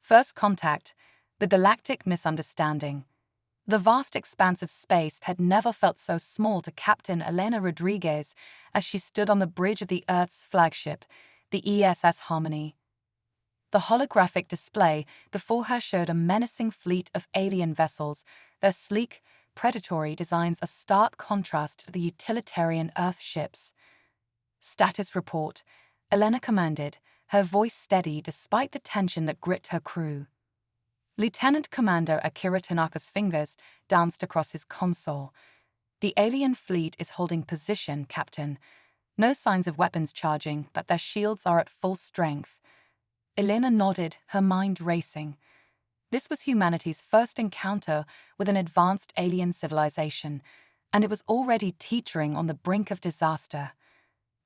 First contact, the galactic misunderstanding. The vast expanse of space had never felt so small to Captain Elena Rodriguez as she stood on the bridge of the Earth's flagship, the ESS Harmony. The holographic display before her showed a menacing fleet of alien vessels, their sleek, predatory designs a stark contrast to the utilitarian Earth ships. Status report, Elena commanded, her voice steady despite the tension that gripped her crew. Lieutenant Commander Akira Tanaka's fingers danced across his console. The alien fleet is holding position, Captain. No signs of weapons charging, but their shields are at full strength. Elena nodded, her mind racing. This was humanity's first encounter with an advanced alien civilization, and it was already teetering on the brink of disaster.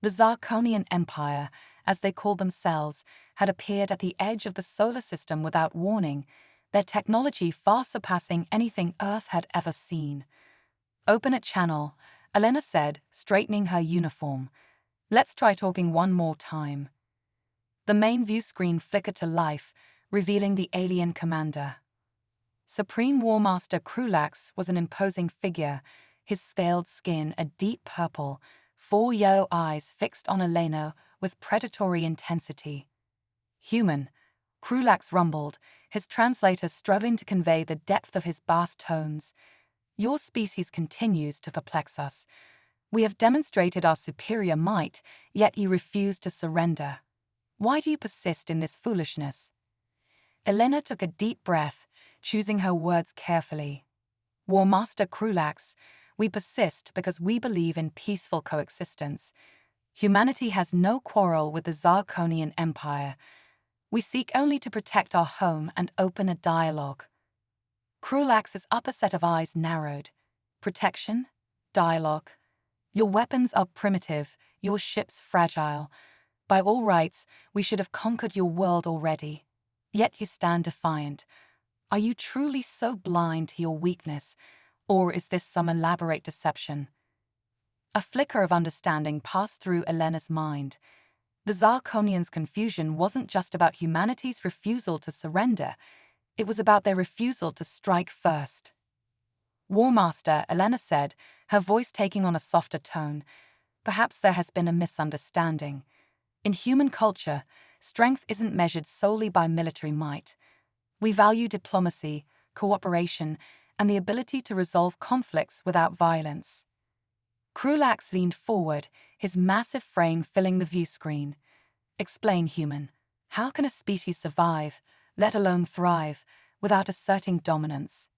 The Zarkonian Empire, as they called themselves, had appeared at the edge of the solar system without warning, their technology far surpassing anything Earth had ever seen. Open a channel, Elena said, straightening her uniform. Let's try talking one more time. The main view screen flickered to life, revealing the alien commander. Supreme War Master Krulax was an imposing figure, his scaled skin a deep purple, 4 yellow eyes fixed on Elena with predatory intensity. Human, Krulax rumbled, his translator struggling to convey the depth of his bass tones. Your species continues to perplex us. We have demonstrated our superior might, yet you refuse to surrender. Why do you persist in this foolishness? Elena took a deep breath, choosing her words carefully. War Master Krulax, we persist because we believe in peaceful coexistence. Humanity has no quarrel with the Zarkonian Empire. We seek only to protect our home and open a dialogue. Krulax's upper set of eyes narrowed. Protection? Dialogue? Your weapons are primitive, your ships fragile. By all rights, we should have conquered your world already. Yet you stand defiant. Are you truly so blind to your weakness, or is this some elaborate deception? A flicker of understanding passed through Elena's mind. The Zarkonians' confusion wasn't just about humanity's refusal to surrender, it was about their refusal to strike first. War Master, Elena said, her voice taking on a softer tone. Perhaps there has been a misunderstanding. In human culture, strength isn't measured solely by military might. We value diplomacy, cooperation, and the ability to resolve conflicts without violence. Krulax leaned forward, his massive frame filling the view screen. Explain, human. How can a species survive, let alone thrive, without asserting dominance?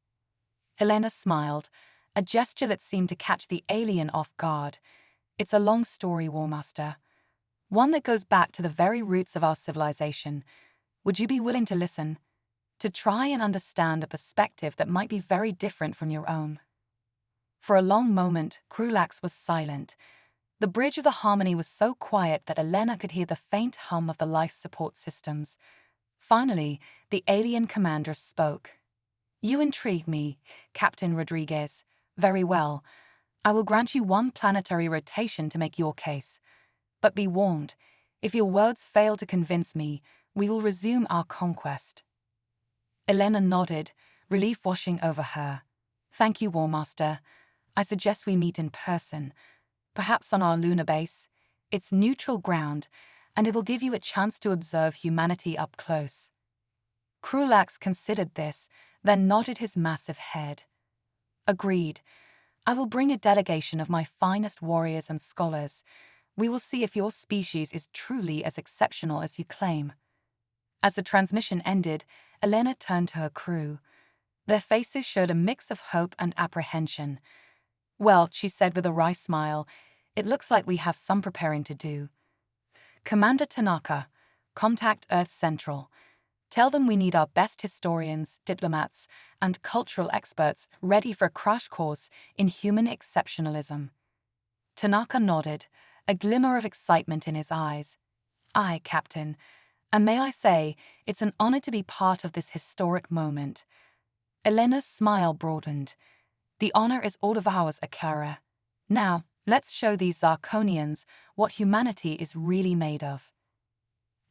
Elena smiled, a gesture that seemed to catch the alien off guard. It's a long story, War Master. One that goes back to the very roots of our civilization. Would you be willing to listen? To try and understand a perspective that might be very different from your own? For a long moment, Krulax was silent. The bridge of the Harmony was so quiet that Elena could hear the faint hum of the life support systems. Finally, the alien commander spoke. You intrigue me, Captain Rodriguez. Very well. I will grant you 1 planetary rotation to make your case. But be warned, if your words fail to convince me, we will resume our conquest. Elena nodded, relief washing over her. Thank you, War Master. I suggest we meet in person, perhaps on our lunar base. It's neutral ground, and it will give you a chance to observe humanity up close. Krulax considered this, then nodded his massive head. Agreed. I will bring a delegation of my finest warriors and scholars. We will see if your species is truly as exceptional as you claim. As the transmission ended, Elena turned to her crew. Their faces showed a mix of hope and apprehension. Well, she said with a wry smile, it looks like we have some preparing to do. Commander Tanaka, contact Earth Central. Tell them we need our best historians, diplomats, and cultural experts ready for a crash course in human exceptionalism. Tanaka nodded, a glimmer of excitement in his eyes. Aye, Captain. And may I say, it's an honor to be part of this historic moment. Elena's smile broadened. The honor is all of ours, Akira. Now, let's show these Zarkonians what humanity is really made of.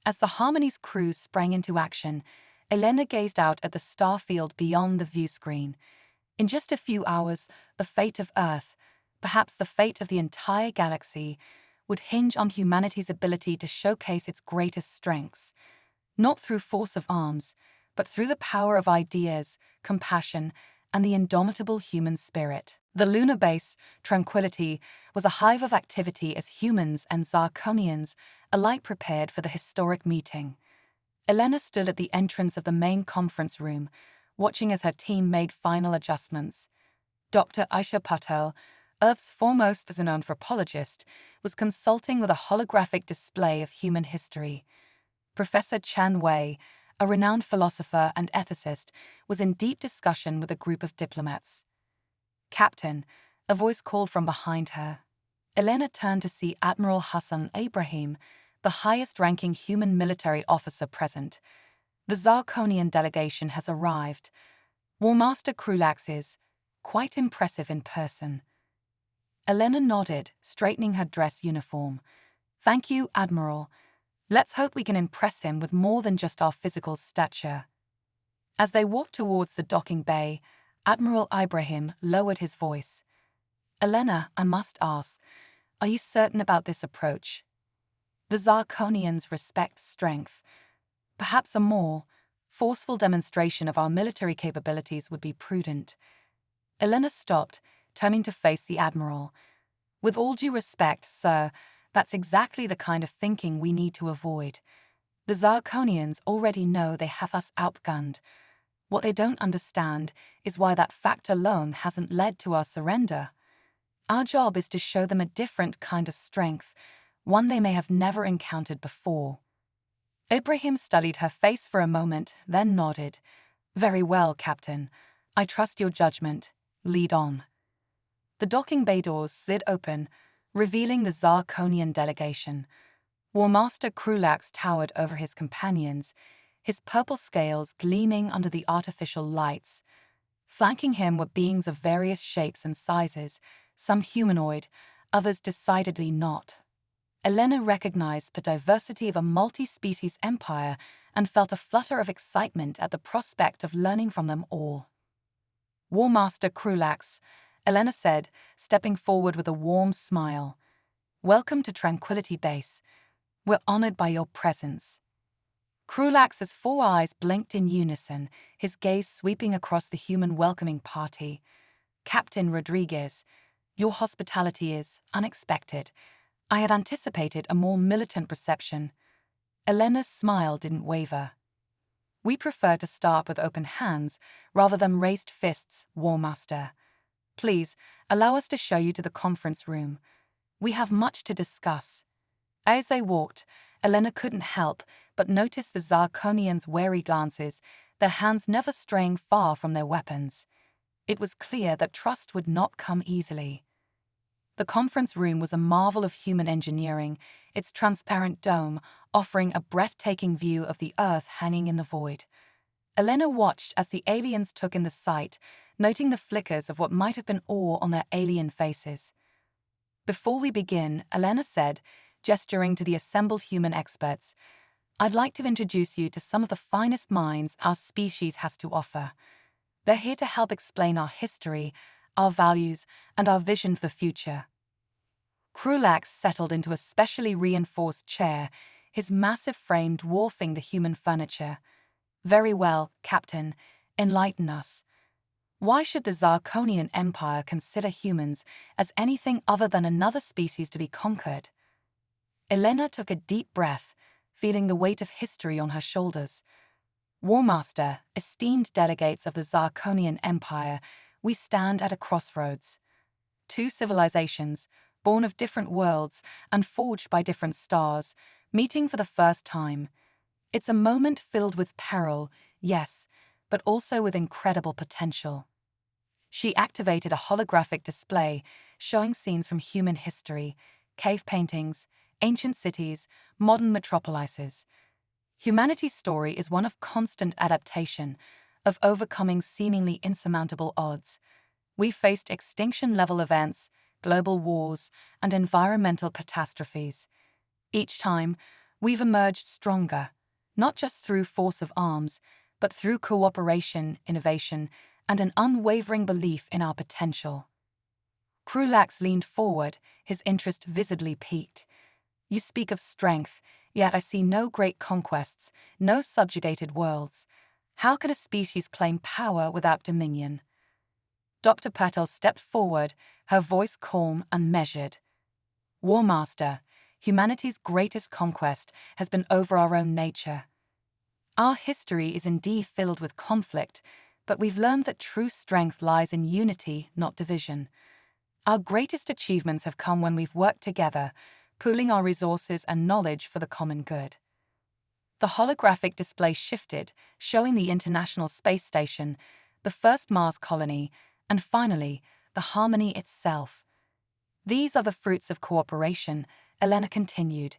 As the Harmony's crew sprang into action, Elena gazed out at the star field beyond the view screen. In just a few hours, the fate of Earth, perhaps the fate of the entire galaxy, would hinge on humanity's ability to showcase its greatest strengths, not through force of arms, but through the power of ideas, compassion, and the indomitable human spirit. The lunar base, Tranquility, was a hive of activity as humans and Zarkonians alike prepared for the historic meeting. Elena stood at the entrance of the main conference room, watching as her team made final adjustments. Dr. Aisha Patel, Earth's foremost as an anthropologist, was consulting with a holographic display of human history. Professor Chan Wei, a renowned philosopher and ethicist, was in deep discussion with a group of diplomats. "Captain," a voice called from behind her. Elena turned to see Admiral Hassan Ibrahim, the highest-ranking human military officer present. "The Zarkonian delegation has arrived. War Master Krulax is quite impressive in person." Elena nodded, straightening her dress uniform. "Thank you, Admiral. Let's hope we can impress him with more than just our physical stature." As they walked towards the docking bay, Admiral Ibrahim lowered his voice. "Elena, I must ask, are you certain about this approach? The Zarkonians respect strength. Perhaps a more forceful demonstration of our military capabilities would be prudent." Elena stopped, turning to face the Admiral. "With all due respect, sir, that's exactly the kind of thinking we need to avoid. The Zarkonians already know they have us outgunned. What they don't understand is why that fact alone hasn't led to our surrender. Our job is to show them a different kind of strength, one they may have never encountered before." Ibrahim studied her face for a moment, then nodded. "Very well, Captain. I trust your judgment. Lead on." The docking bay doors slid open, revealing the Zarkonian delegation. War Master Krulax towered over his companions, his purple scales gleaming under the artificial lights. Flanking him were beings of various shapes and sizes, some humanoid, others decidedly not. Elena recognized the diversity of a multi-species empire and felt a flutter of excitement at the prospect of learning from them all. "War Master Krulax," Elena said, stepping forward with a warm smile. "Welcome to Tranquility Base. We're honored by your presence." Krulax's four eyes blinked in unison, his gaze sweeping across the human welcoming party. "Captain Rodriguez, your hospitality is unexpected. I had anticipated a more militant reception." Elena's smile didn't waver. "We prefer to start with open hands rather than raised fists, War Master. Please, allow us to show you to the conference room. We have much to discuss." As they walked, Elena couldn't help but notice the Zarkonians' wary glances, their hands never straying far from their weapons. It was clear that trust would not come easily. The conference room was a marvel of human engineering, its transparent dome offering a breathtaking view of the Earth hanging in the void. Elena watched as the aliens took in the sight, noting the flickers of what might have been awe on their alien faces. "Before we begin," Elena said, gesturing to the assembled human experts, "I'd like to introduce you to some of the finest minds our species has to offer. They're here to help explain our history, our values, and our vision for the future." Krulax settled into a specially reinforced chair, his massive frame dwarfing the human furniture. "Very well, Captain, enlighten us. Why should the Zarkonian Empire consider humans as anything other than another species to be conquered?" Elena took a deep breath, feeling the weight of history on her shoulders. "War Master, esteemed delegates of the Zarkonian Empire, we stand at a crossroads. Two civilizations, born of different worlds and forged by different stars, meeting for the first time. It's a moment filled with peril, yes, but also with incredible potential." She activated a holographic display showing scenes from human history, cave paintings, ancient cities, modern metropolises. Humanity's story is one of constant adaptation, of overcoming seemingly insurmountable odds. We faced extinction-level events, global wars, and environmental catastrophes. Each time, we've emerged stronger, not just through force of arms, but through cooperation, innovation, and an unwavering belief in our potential. Krulax leaned forward, his interest visibly piqued. You speak of strength, yet I see no great conquests, no subjugated worlds. How can a species claim power without dominion? Dr. Patel stepped forward, her voice calm and measured. War Master, humanity's greatest conquest has been over our own nature. Our history is indeed filled with conflict, but we've learned that true strength lies in unity, not division. Our greatest achievements have come when we've worked together, pooling our resources and knowledge for the common good. The holographic display shifted, showing the International Space Station, the first Mars colony, and finally, the Harmony itself. These are the fruits of cooperation, Elena continued.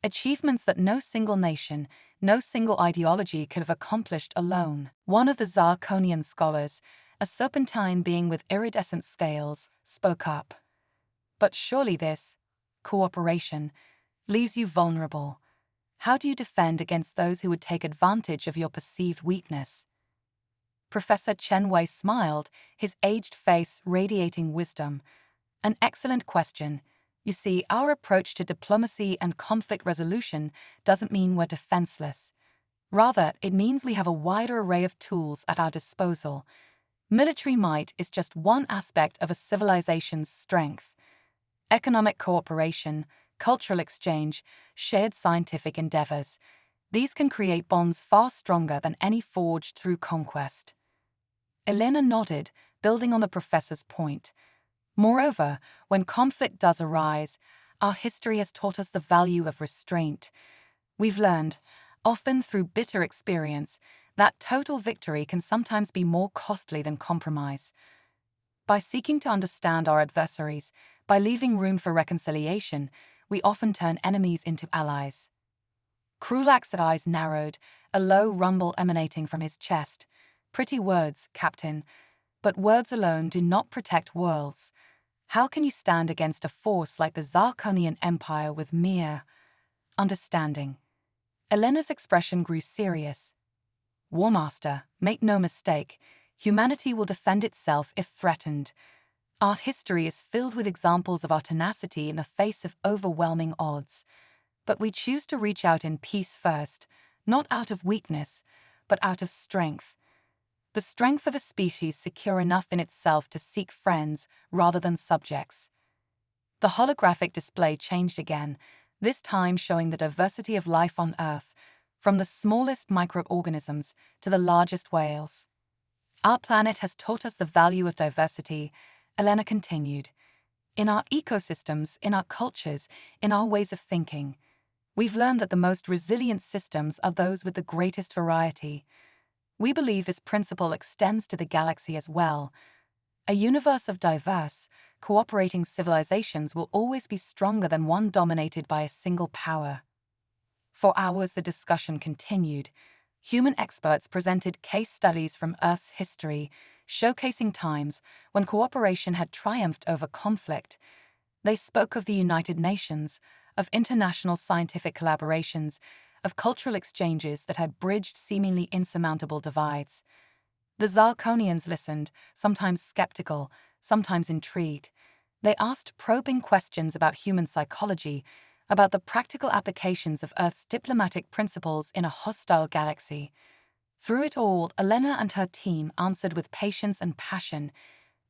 Achievements that no single nation, no single ideology could have accomplished alone. One of the Zarkonian scholars, a serpentine being with iridescent scales, spoke up. But surely this, cooperation, leaves you vulnerable. How do you defend against those who would take advantage of your perceived weakness? Professor Chen Wei smiled, his aged face radiating wisdom. An excellent question. You see, our approach to diplomacy and conflict resolution doesn't mean we're defenseless. Rather, it means we have a wider array of tools at our disposal. Military might is just one aspect of a civilization's strength. Economic cooperation, cultural exchange, shared scientific endeavors. These can create bonds far stronger than any forged through conquest. Elena nodded, building on the professor's point. Moreover, when conflict does arise, our history has taught us the value of restraint. We've learned, often through bitter experience, that total victory can sometimes be more costly than compromise. By seeking to understand our adversaries, by leaving room for reconciliation, we often turn enemies into allies. Krulax's eyes narrowed, a low rumble emanating from his chest. Pretty words, Captain, but words alone do not protect worlds. How can you stand against a force like the Zarkonian Empire with mere understanding? Elena's expression grew serious. War Master, make no mistake, humanity will defend itself if threatened. Our history is filled with examples of our tenacity in the face of overwhelming odds. But we choose to reach out in peace first, not out of weakness, but out of strength. The strength of a species secure enough in itself to seek friends rather than subjects. The holographic display changed again, this time showing the diversity of life on Earth, from the smallest microorganisms to the largest whales. Our planet has taught us the value of diversity, Elena continued. In our ecosystems, in our cultures, in our ways of thinking. We've learned that the most resilient systems are those with the greatest variety. We believe this principle extends to the galaxy as well. A universe of diverse, cooperating civilizations will always be stronger than one dominated by a single power. For hours the discussion continued. Human experts presented case studies from Earth's history, showcasing times when cooperation had triumphed over conflict. They spoke of the United Nations, of international scientific collaborations, of cultural exchanges that had bridged seemingly insurmountable divides. The Zarkonians listened, sometimes skeptical, sometimes intrigued. They asked probing questions about human psychology, about the practical applications of Earth's diplomatic principles in a hostile galaxy. Through it all, Elena and her team answered with patience and passion,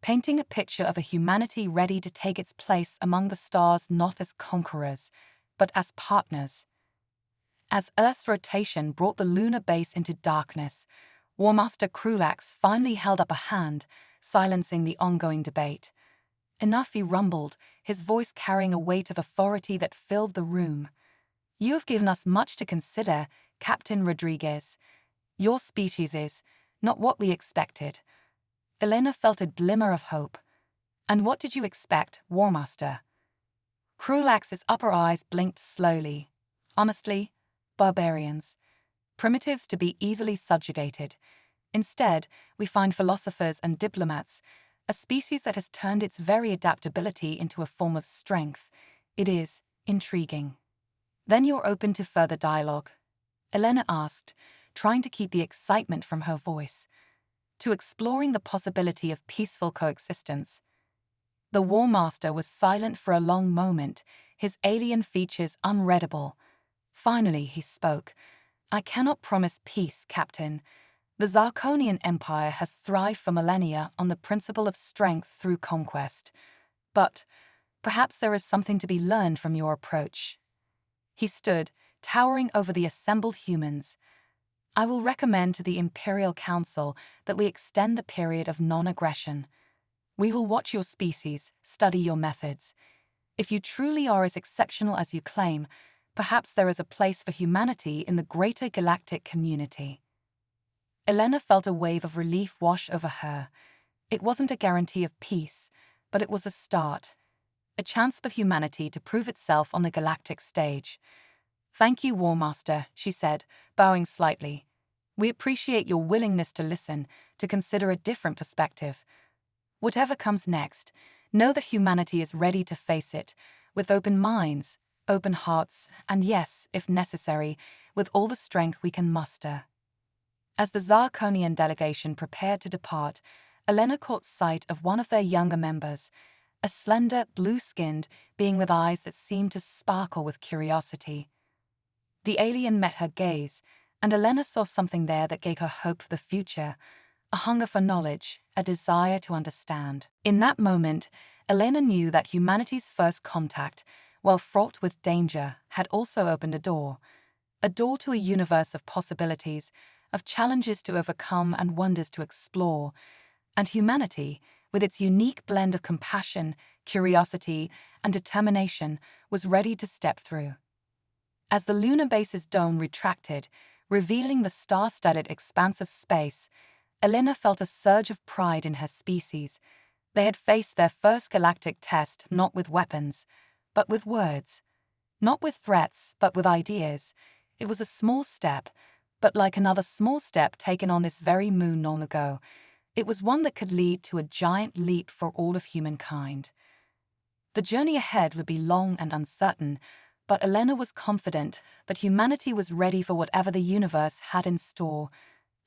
painting a picture of a humanity ready to take its place among the stars not as conquerors, but as partners. As Earth's rotation brought the lunar base into darkness, War Master Krulax finally held up a hand, silencing the ongoing debate. Enough, he rumbled, his voice carrying a weight of authority that filled the room. You have given us much to consider, Captain Rodriguez. Your species is not what we expected. Elena felt a glimmer of hope. And what did you expect, War Master? Krulax's upper eyes blinked slowly. Honestly, barbarians. Primitives to be easily subjugated. Instead, we find philosophers and diplomats, a species that has turned its very adaptability into a form of strength. It is intriguing. Then you're open to further dialogue? Elena asked, trying to keep the excitement from her voice, to exploring the possibility of peaceful coexistence. The War Master was silent for a long moment, his alien features unreadable. Finally, he spoke. "I cannot promise peace, Captain. The Zarkonian Empire has thrived for millennia on the principle of strength through conquest. But perhaps there is something to be learned from your approach." He stood, towering over the assembled humans. "I will recommend to the Imperial Council that we extend the period of non-aggression. We will watch your species, study your methods. If you truly are as exceptional as you claim, perhaps there is a place for humanity in the greater galactic community." Elena felt a wave of relief wash over her. It wasn't a guarantee of peace, but it was a start. A chance for humanity to prove itself on the galactic stage. "Thank you, War Master," she said, bowing slightly. "We appreciate your willingness to listen, to consider a different perspective. Whatever comes next, know that humanity is ready to face it, with open minds, open hearts, and yes, if necessary, with all the strength we can muster." As the Zarkonian delegation prepared to depart, Elena caught sight of one of their younger members, a slender, blue-skinned being with eyes that seemed to sparkle with curiosity. The alien met her gaze, and Elena saw something there that gave her hope for the future, a hunger for knowledge, a desire to understand. In that moment, Elena knew that humanity's first contact, while fraught with danger, had also opened a door to a universe of possibilities, of challenges to overcome and wonders to explore, and humanity, with its unique blend of compassion, curiosity, and determination, was ready to step through. As the lunar base's dome retracted, revealing the star-studded expanse of space, Elena felt a surge of pride in her species. They had faced their first galactic test not with weapons, but with words. Not with threats, but with ideas. It was a small step, but like another small step taken on this very moon long ago, it was one that could lead to a giant leap for all of humankind. The journey ahead would be long and uncertain, but Elena was confident that humanity was ready for whatever the universe had in store.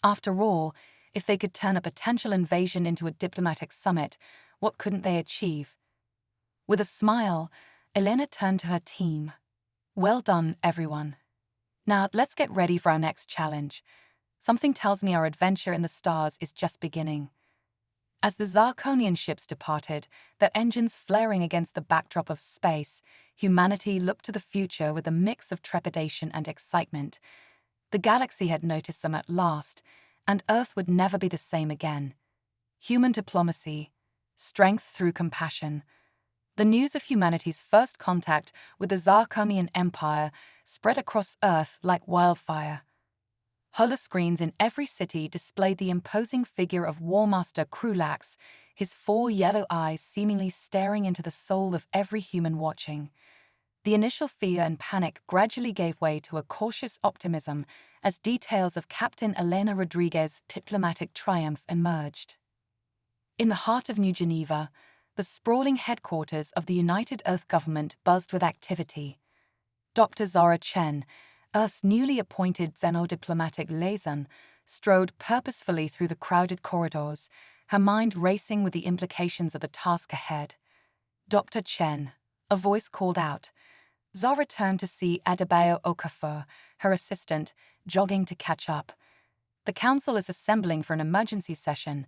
After all, if they could turn a potential invasion into a diplomatic summit, what couldn't they achieve? With a smile, Elena turned to her team. "Well done, everyone. Now let's get ready for our next challenge. Something tells me our adventure in the stars is just beginning." As the Zarkonian ships departed, their engines flaring against the backdrop of space, humanity looked to the future with a mix of trepidation and excitement. The galaxy had noticed them at last, and Earth would never be the same again. Human diplomacy, strength through compassion. The news of humanity's first contact with the Zarkonian Empire spread across Earth like wildfire. Holoscreens in every city displayed the imposing figure of War Master Krulax, his 4 yellow eyes seemingly staring into the soul of every human watching. The initial fear and panic gradually gave way to a cautious optimism as details of Captain Elena Rodriguez's diplomatic triumph emerged. In the heart of New Geneva, the sprawling headquarters of the United Earth Government buzzed with activity. Dr. Zara Chen, Earth's newly appointed xeno-diplomatic liaison, strode purposefully through the crowded corridors, her mind racing with the implications of the task ahead. "Dr. Chen," a voice called out. Zara turned to see Adebayo Okafor, her assistant, jogging to catch up. "The council is assembling for an emergency session.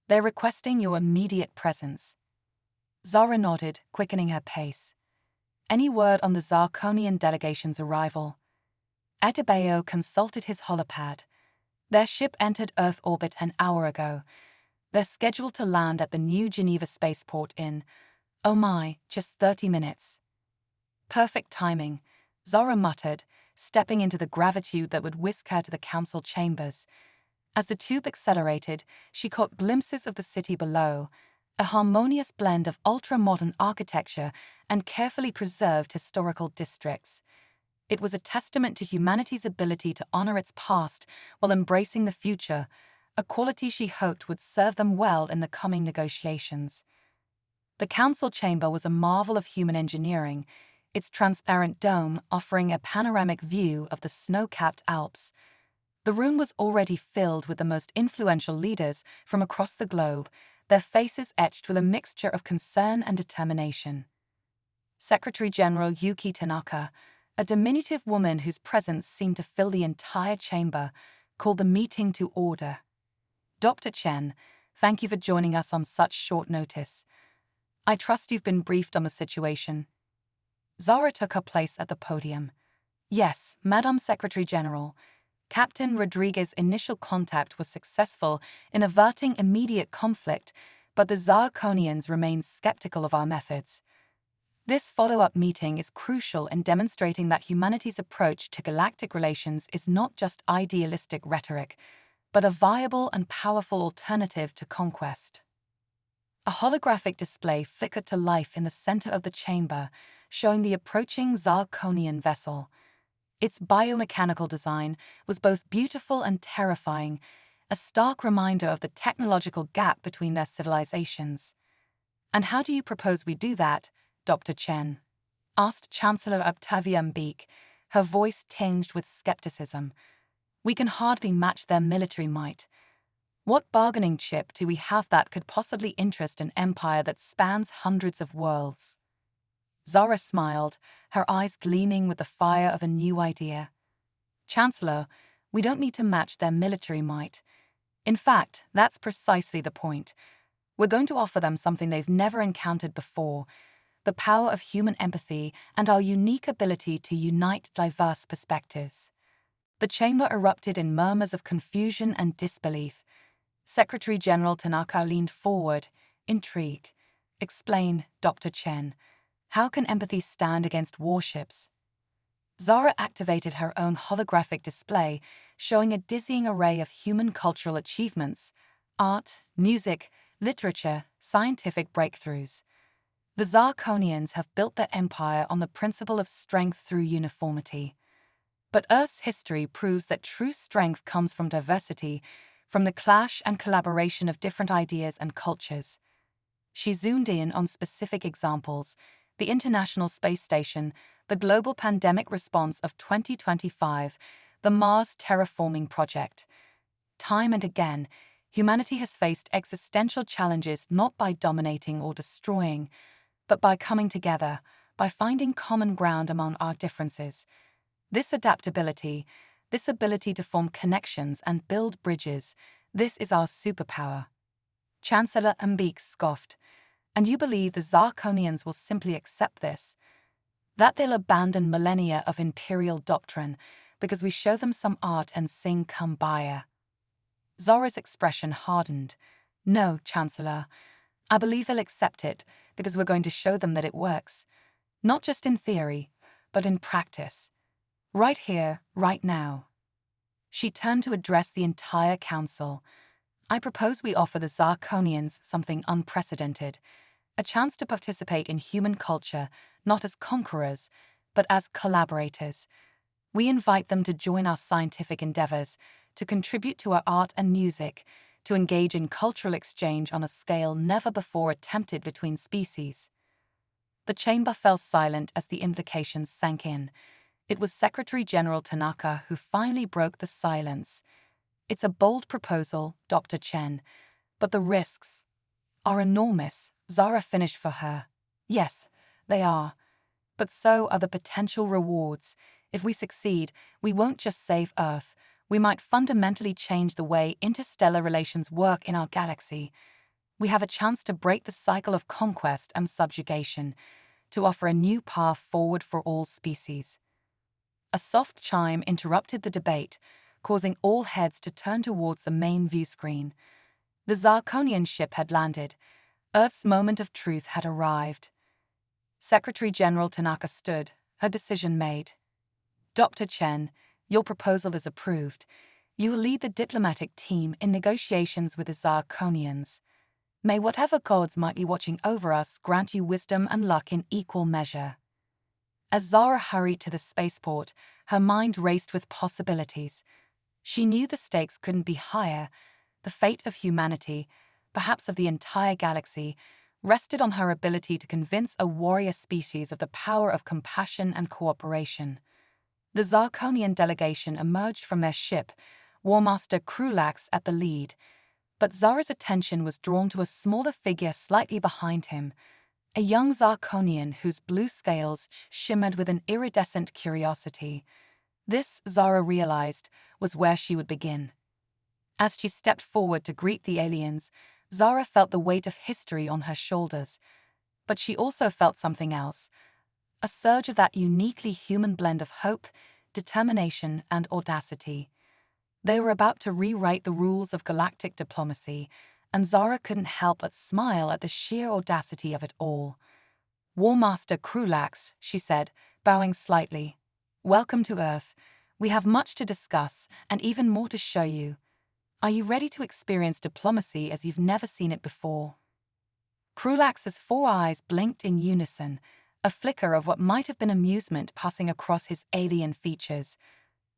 They're requesting your immediate presence." Zara nodded, quickening her pace. "Any word on the Zarkonian delegation's arrival?" Adebayo consulted his holopad. Their ship entered Earth orbit an hour ago. They're scheduled to land at the New Geneva spaceport in, oh my, just 30 minutes. "Perfect timing," Zara muttered, stepping into the gravitude that would whisk her to the council chambers. As the tube accelerated, she caught glimpses of the city below, a harmonious blend of ultra-modern architecture and carefully preserved historical districts. It was a testament to humanity's ability to honor its past while embracing the future, a quality she hoped would serve them well in the coming negotiations. The council chamber was a marvel of human engineering, its transparent dome offering a panoramic view of the snow-capped Alps. The room was already filled with the most influential leaders from across the globe, their faces etched with a mixture of concern and determination. Secretary General Yuki Tanaka, a diminutive woman whose presence seemed to fill the entire chamber, called the meeting to order. Dr. Chen, thank you for joining us on such short notice. I trust you've been briefed on the situation. Zara took her place at the podium. Yes, Madam Secretary General. Captain Rodriguez's initial contact was successful in averting immediate conflict, but the Zirconians remain skeptical of our methods. This follow-up meeting is crucial in demonstrating that humanity's approach to galactic relations is not just idealistic rhetoric, but a viable and powerful alternative to conquest. A holographic display flickered to life in the center of the chamber, showing the approaching Zirconian vessel. Its biomechanical design was both beautiful and terrifying, a stark reminder of the technological gap between their civilizations. And how do you propose we do that, Dr. Chen? Asked Chancellor Octavia Mbeke, her voice tinged with skepticism. We can hardly match their military might. What bargaining chip do we have that could possibly interest an empire that spans hundreds of worlds? Zara smiled, her eyes gleaming with the fire of a new idea. Chancellor, we don't need to match their military might. In fact, that's precisely the point. We're going to offer them something they've never encountered before: the power of human empathy and our unique ability to unite diverse perspectives. The chamber erupted in murmurs of confusion and disbelief. Secretary General Tanaka leaned forward, intrigued. Explain, Dr. Chen. How can empathy stand against warships? Zara activated her own holographic display, showing a dizzying array of human cultural achievements: art, music, literature, scientific breakthroughs. The Zirconians have built their empire on the principle of strength through uniformity. But Earth's history proves that true strength comes from diversity, from the clash and collaboration of different ideas and cultures. She zoomed in on specific examples: the International Space Station, the global pandemic response of 2025, the Mars terraforming project. Time and again, humanity has faced existential challenges not by dominating or destroying, but by coming together, by finding common ground among our differences. This adaptability, this ability to form connections and build bridges, this is our superpower. Chancellor Mbeke scoffed. And you believe the Zirconians will simply accept this? That they'll abandon millennia of imperial doctrine because we show them some art and sing Kumbaya? Zara's expression hardened. No, Chancellor. I believe they'll accept it because we're going to show them that it works. Not just in theory, but in practice. Right here, right now. She turned to address the entire council. I propose we offer the Zirconians something unprecedented: a chance to participate in human culture, not as conquerors, but as collaborators. We invite them to join our scientific endeavors, to contribute to our art and music, to engage in cultural exchange on a scale never before attempted between species. The chamber fell silent as the implications sank in. It was Secretary General Tanaka who finally broke the silence. It's a bold proposal, Dr. Chen, but the risks are enormous. Zara finished for her. Yes, they are. But so are the potential rewards. If we succeed, we won't just save Earth. We might fundamentally change the way interstellar relations work in our galaxy. We have a chance to break the cycle of conquest and subjugation, to offer a new path forward for all species. A soft chime interrupted the debate, causing all heads to turn towards the main view screen. The Zirconian ship had landed. Earth's moment of truth had arrived. Secretary General Tanaka stood, her decision made. Dr. Chen, your proposal is approved. You will lead the diplomatic team in negotiations with the Zirconians. May whatever gods might be watching over us grant you wisdom and luck in equal measure. As Zara hurried to the spaceport, her mind raced with possibilities. She knew the stakes couldn't be higher. The fate of humanity, perhaps of the entire galaxy, rested on her ability to convince a warrior species of the power of compassion and cooperation. The Zirconian delegation emerged from their ship, Warmaster Krulax at the lead, but Zara's attention was drawn to a smaller figure slightly behind him, a young Zarkonian whose blue scales shimmered with an iridescent curiosity. This, Zara realized, was where she would begin. As she stepped forward to greet the aliens, Zara felt the weight of history on her shoulders. But she also felt something else, a surge of that uniquely human blend of hope, determination, and audacity. They were about to rewrite the rules of galactic diplomacy, and Zara couldn't help but smile at the sheer audacity of it all. "Warmaster Krulax," she said, bowing slightly. "Welcome to Earth. We have much to discuss and even more to show you. Are you ready to experience diplomacy as you've never seen it before?" Krulax's four eyes blinked in unison, a flicker of what might have been amusement passing across his alien features.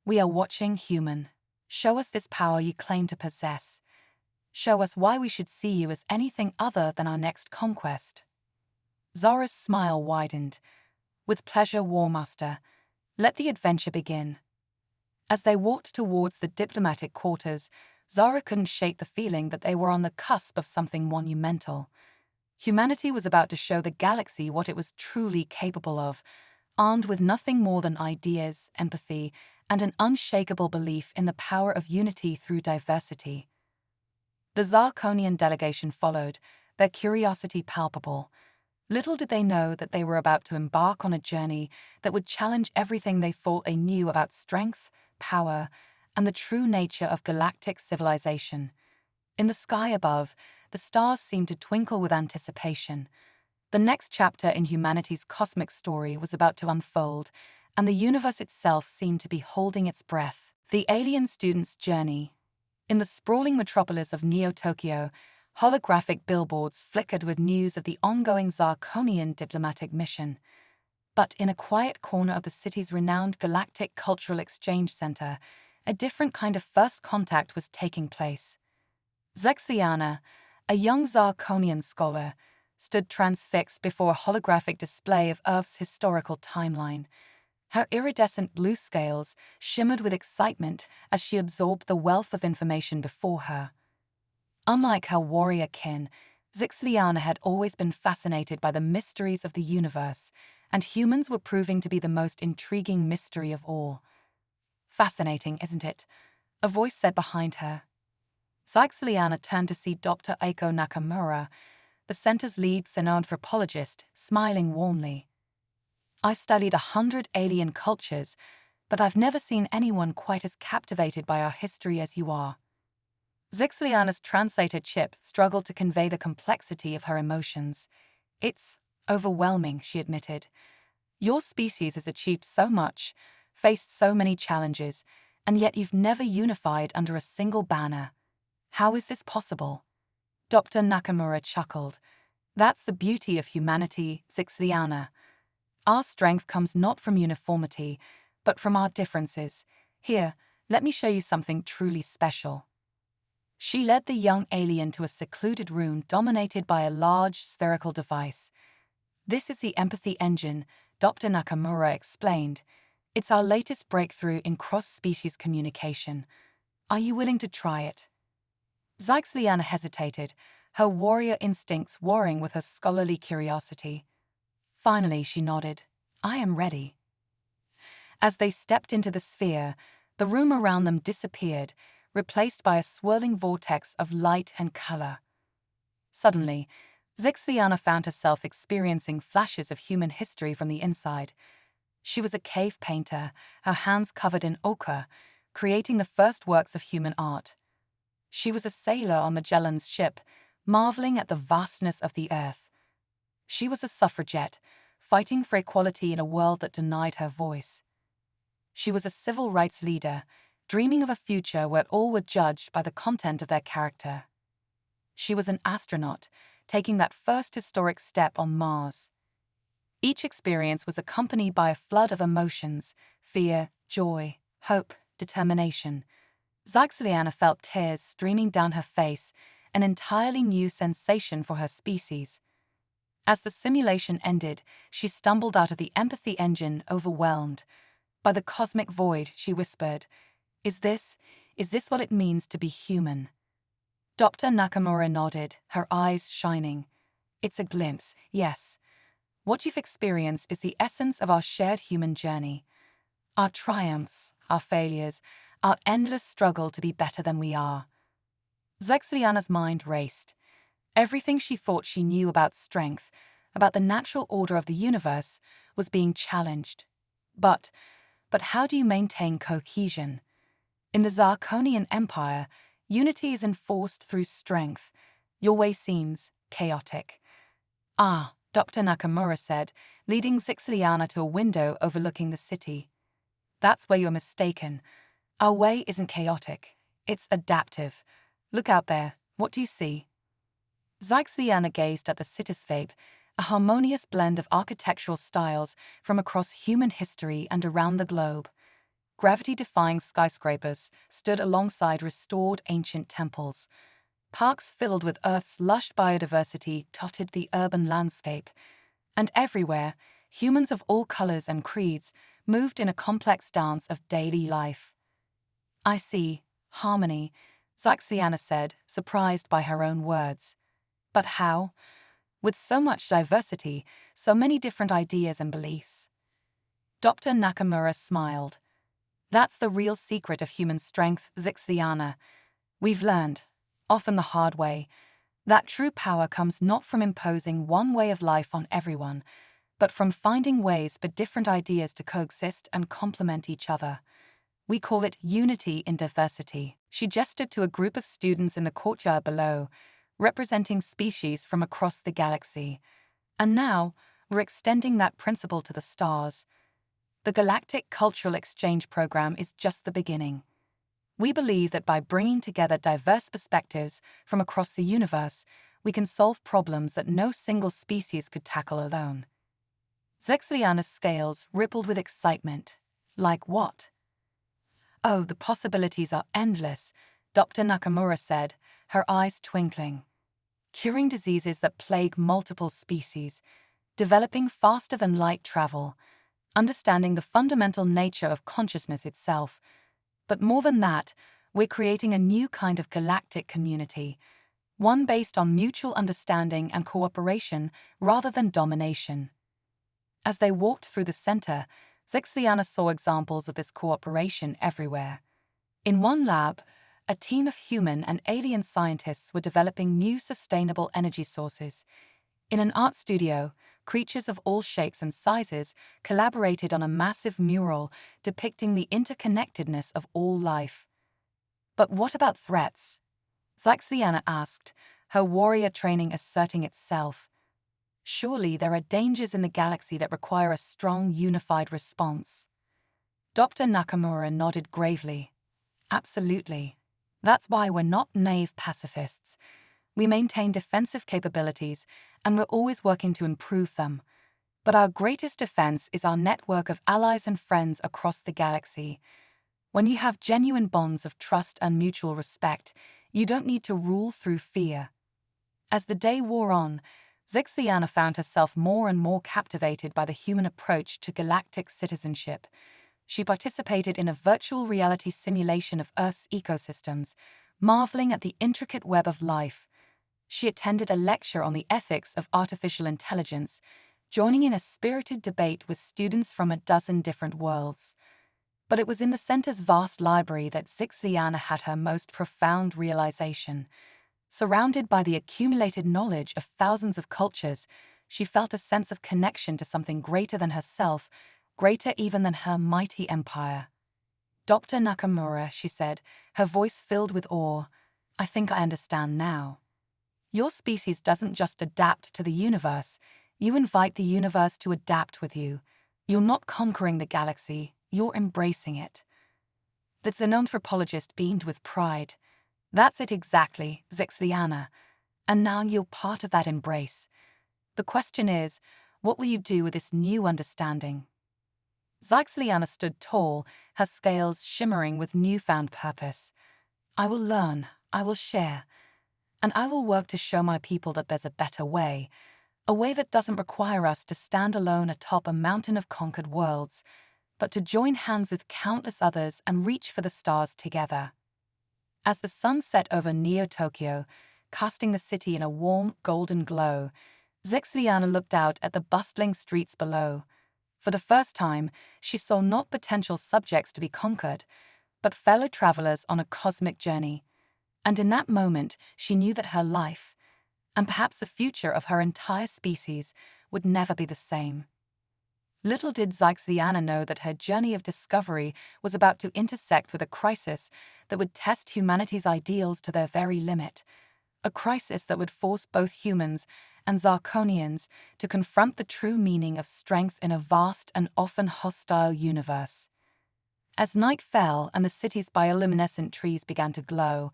"We are watching, human. Show us this power you claim to possess. Show us why we should see you as anything other than our next conquest." Zara's smile widened. "With pleasure, Warmaster. Let the adventure begin." As they walked towards the diplomatic quarters, Zara couldn't shake the feeling that they were on the cusp of something monumental. Humanity was about to show the galaxy what it was truly capable of, armed with nothing more than ideas, empathy, and an unshakable belief in the power of unity through diversity. The Zarkonian delegation followed, their curiosity palpable. Little did they know that they were about to embark on a journey that would challenge everything they thought they knew about strength, power, and the true nature of galactic civilization. In the sky above, the stars seemed to twinkle with anticipation. The next chapter in humanity's cosmic story was about to unfold, and the universe itself seemed to be holding its breath. The alien student's journey. In the sprawling metropolis of Neo-Tokyo, holographic billboards flickered with news of the ongoing Zarkonian diplomatic mission. But in a quiet corner of the city's renowned Galactic Cultural Exchange Center, a different kind of first contact was taking place. Zexiana, a young Zarkonian scholar, stood transfixed before a holographic display of Earth's historical timeline. Her iridescent blue scales shimmered with excitement as she absorbed the wealth of information before her. Unlike her warrior kin, Zexiana had always been fascinated by the mysteries of the universe, and humans were proving to be the most intriguing mystery of all. "Fascinating, isn't it?" a voice said behind her. Zexiana turned to see Dr. Eiko Nakamura, the center's lead xenanthropologist, smiling warmly. "I've studied 100 alien cultures, but I've never seen anyone quite as captivated by our history as you are." Zexiana's translator chip struggled to convey the complexity of her emotions. "It's overwhelming," she admitted. "Your species has achieved so much, faced so many challenges, and yet you've never unified under a single banner. How is this possible?" Dr. Nakamura chuckled. "That's the beauty of humanity, Zexiana. Our strength comes not from uniformity, but from our differences. Here, let me show you something truly special." She led the young alien to a secluded room dominated by a large spherical device. "This is the empathy engine," Dr. Nakamura explained. "It's our latest breakthrough in cross-species communication. Are you willing to try it?" Zexiana hesitated, her warrior instincts warring with her scholarly curiosity. Finally, she nodded. "I am ready." As they stepped into the sphere, the room around them disappeared, replaced by a swirling vortex of light and color. Suddenly, Zexiana found herself experiencing flashes of human history from the inside. She was a cave painter, her hands covered in ochre, creating the first works of human art. She was a sailor on Magellan's ship, marveling at the vastness of the earth. She was a suffragette, fighting for equality in a world that denied her voice. She was a civil rights leader, dreaming of a future where all were judged by the content of their character. She was an astronaut, taking that first historic step on Mars. Each experience was accompanied by a flood of emotions: fear, joy, hope, determination. Zexiana felt tears streaming down her face, an entirely new sensation for her species. As the simulation ended, she stumbled out of the empathy engine overwhelmed. "By the cosmic void," she whispered, Is this what it means to be human? Dr. Nakamura nodded, her eyes shining. It's a glimpse, yes. What you've experienced is the essence of our shared human journey. Our triumphs, our failures, our endless struggle to be better than we are. Zexliana's mind raced. Everything she thought she knew about strength, about the natural order of the universe, was being challenged. But how do you maintain cohesion? In the Zarkonian Empire, unity is enforced through strength. Your way seems chaotic. Ah, Dr. Nakamura said, leading Zexliana to a window overlooking the city. That's where you're mistaken. Our way isn't chaotic. It's adaptive. Look out there. What do you see? Zexliana gazed at the cityscape, a harmonious blend of architectural styles from across human history and around the globe. Gravity-defying skyscrapers stood alongside restored ancient temples. Parks filled with Earth's lush biodiversity dotted the urban landscape. And everywhere, humans of all colors and creeds moved in a complex dance of daily life. I see. Harmony, Zexliana said, surprised by her own words. But how? With so much diversity, so many different ideas and beliefs. Dr. Nakamura smiled. That's the real secret of human strength, Zexliana. We've learned, often the hard way, that true power comes not from imposing one way of life on everyone, but from finding ways for different ideas to coexist and complement each other. We call it unity in diversity. She gestured to a group of students in the courtyard below, representing species from across the galaxy. And now, we're extending that principle to the stars. The Galactic Cultural Exchange Program is just the beginning. We believe that by bringing together diverse perspectives from across the universe, we can solve problems that no single species could tackle alone. Zexliana's scales rippled with excitement. Like what? Oh, the possibilities are endless, Dr. Nakamura said, her eyes twinkling. Curing diseases that plague multiple species, developing faster than light travel, understanding the fundamental nature of consciousness itself. But more than that, we're creating a new kind of galactic community, one based on mutual understanding and cooperation rather than domination. As they walked through the center, Zexliana saw examples of this cooperation everywhere. In one lab, a team of human and alien scientists were developing new sustainable energy sources. In an art studio, creatures of all shapes and sizes collaborated on a massive mural depicting the interconnectedness of all life. But what about threats? Zexliana asked, her warrior training asserting itself. Surely there are dangers in the galaxy that require a strong, unified response. Dr. Nakamura nodded gravely. Absolutely. That's why we're not naive pacifists. We maintain defensive capabilities, and we're always working to improve them. But our greatest defense is our network of allies and friends across the galaxy. When you have genuine bonds of trust and mutual respect, you don't need to rule through fear. As the day wore on, Zexliana found herself more and more captivated by the human approach to galactic citizenship. She participated in a virtual reality simulation of Earth's ecosystems, marveling at the intricate web of life. She attended a lecture on the ethics of artificial intelligence, joining in a spirited debate with students from a dozen different worlds. But it was in the center's vast library that Zexliana had her most profound realization. Surrounded by the accumulated knowledge of thousands of cultures, she felt a sense of connection to something greater than herself, greater even than her mighty empire. Dr. Nakamura, she said, her voice filled with awe, I think I understand now. Your species doesn't just adapt to the universe, you invite the universe to adapt with you. You're not conquering the galaxy, you're embracing it. The xenanthropologist beamed with pride. That's it exactly, Zexliana. And now you're part of that embrace. The question is, what will you do with this new understanding? Zexliana stood tall, her scales shimmering with newfound purpose. I will learn, I will share, and I will work to show my people that there's a better way, a way that doesn't require us to stand alone atop a mountain of conquered worlds, but to join hands with countless others and reach for the stars together. As the sun set over Neo-Tokyo, casting the city in a warm, golden glow, Zexiana looked out at the bustling streets below. For the first time, she saw not potential subjects to be conquered, but fellow travelers on a cosmic journey. And in that moment, she knew that her life, and perhaps the future of her entire species, would never be the same. Little did Zexiana know that her journey of discovery was about to intersect with a crisis that would test humanity's ideals to their very limit. A crisis that would force both humans and Zarkonians to confront the true meaning of strength in a vast and often hostile universe. As night fell and the city's bioluminescent trees began to glow,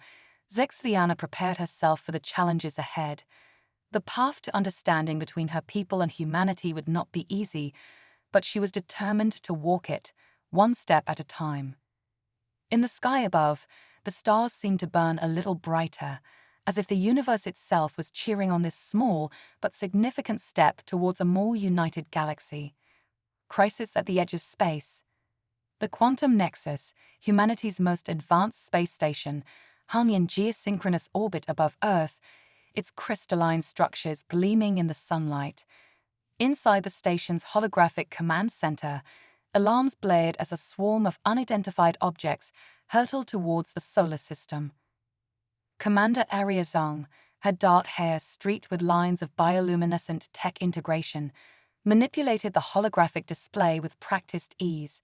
Zexiana prepared herself for the challenges ahead. The path to understanding between her people and humanity would not be easy, but she was determined to walk it, one step at a time. In the sky above, the stars seemed to burn a little brighter, as if the universe itself was cheering on this small but significant step towards a more united galaxy. Crisis at the edge of space. The Quantum Nexus, humanity's most advanced space station, hung in geosynchronous orbit above Earth, its crystalline structures gleaming in the sunlight. Inside the station's holographic command center, alarms blared as a swarm of unidentified objects hurtled towards the solar system. Commander Aria Zhang, her dark hair streaked with lines of bioluminescent tech integration, manipulated the holographic display with practiced ease.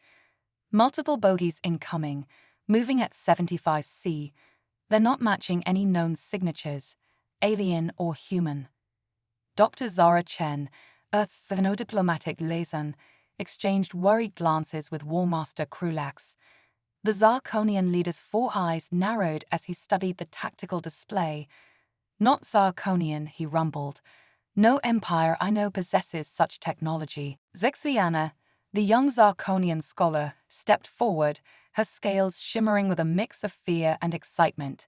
Multiple bogies incoming, moving at 75C. They're not matching any known signatures, alien or human. Dr. Zara Chen, Earth's xenodiplomatic liaison, exchanged worried glances with War Master Krulax. The Zarkonian leader's 4 eyes narrowed as he studied the tactical display. "Not Zarkonian," he rumbled. "No empire I know possesses such technology." Zexiana, the young Zarkonian scholar, stepped forward, her scales shimmering with a mix of fear and excitement.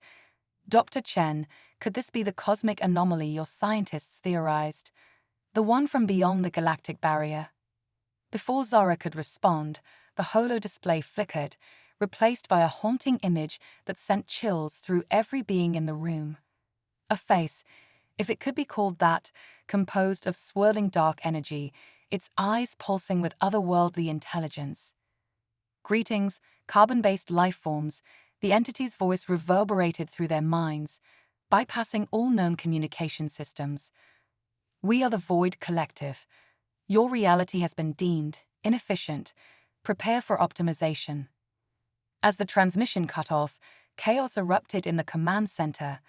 "Dr. Chen, could this be the cosmic anomaly your scientists theorized? The one from beyond the galactic barrier?" Before Zara could respond, the holo display flickered, replaced by a haunting image that sent chills through every being in the room. A face, if it could be called that, composed of swirling dark energy, its eyes pulsing with otherworldly intelligence. "Greetings, carbon-based life forms," the entity's voice reverberated through their minds, bypassing all known communication systems. "We are the Void Collective. Your reality has been deemed inefficient. Prepare for optimization." As the transmission cut off, chaos erupted in the command center.